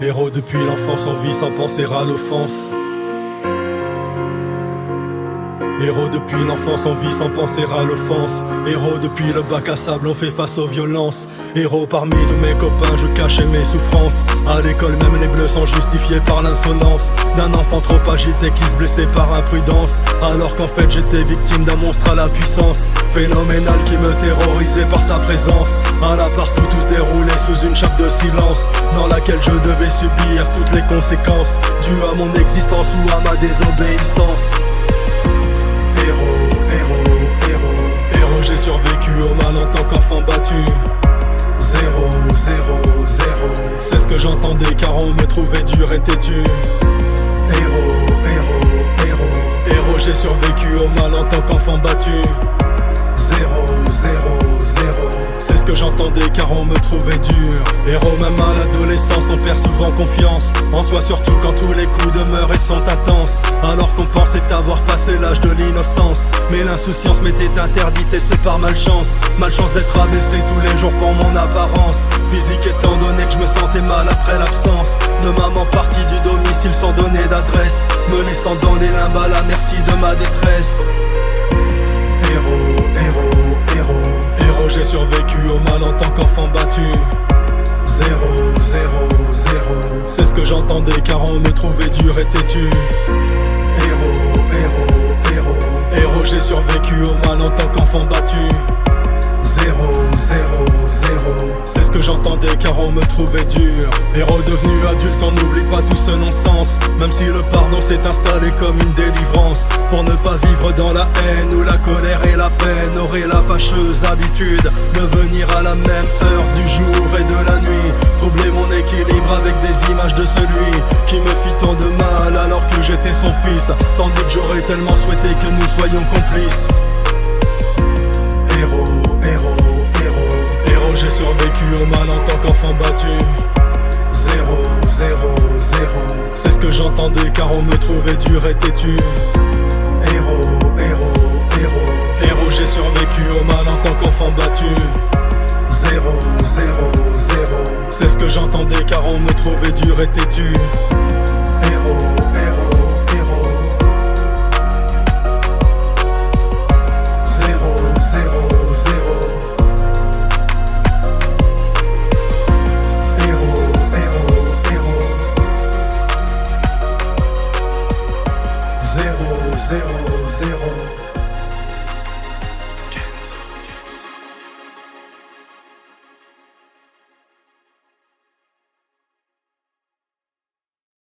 Héros depuis l'enfance, on vit sans penser à l'offense. Héros depuis l'enfance, on vit sans penser à l'offense. Héros depuis le bac à sable, on fait face aux violences. Héros parmi tous mes copains, je cachais mes souffrances. À l'école même les bleus sont justifiés par l'insolence d'un enfant trop agité qui se blessait par imprudence. Alors qu'en fait j'étais victime d'un monstre à la puissance phénoménal qui me terrorisait par sa présence. À la partout tout se déroulait sous une chape de silence, dans laquelle je devais subir toutes les conséquences dues à mon existence ou à ma désobéissance. Héros, j'ai survécu au mal en tant qu'enfant battu. Zéro, c'est ce que j'entendais car on me trouvait dur et têtu. Héros, j'ai survécu au mal en tant qu'enfant battu. Zéro, c'est ce que j'entendais car on me trouvait dur. Héros, même à l'adolescence on perd souvent confiance en soi, surtout quand tous les coups demeurent et sont intenses. Alors qu'on pensait avoir passé l'âge de l'innocence, mais l'insouciance m'était interdite et ce par malchance. Malchance d'être abaissé tous les jours pour mon apparence physique, étant donné que je me sentais mal après l'absence de maman partie du domicile sans donner d'adresse, me laissant dans les limbes à la merci de ma détresse. Héros, j'ai survécu au mal en tant qu'enfant battu. Zéro, c'est ce que j'entendais car on me trouvait dur et têtu. Héros, j'ai survécu au mal en tant qu'enfant battu. Zéro, c'est ce que j'entendais car on me trouvait dur. Héros devenu adulte, on n'oublie pas tout ce non-sens, même si le pardon s'est installé comme une délivrance. Pour ne pas vivre dans la haine où la colère et la peine auraient la fâcheuse habitude de venir à la même heure du jour et de la nuit, troubler mon équilibre avec des images de celui qui me fit tant de mal alors que j'étais son fils, tandis que j'aurais tellement souhaité que nous soyons complices. Héros, j'ai survécu au mal en tant qu'enfant battu. Zéro, c'est ce que j'entendais car on me trouvait dur et têtu. Héros, j'ai survécu au mal en tant qu'enfant battu. Zéro, c'est ce que j'entendais car on me trouvait dur et têtu. Héros. Zéro,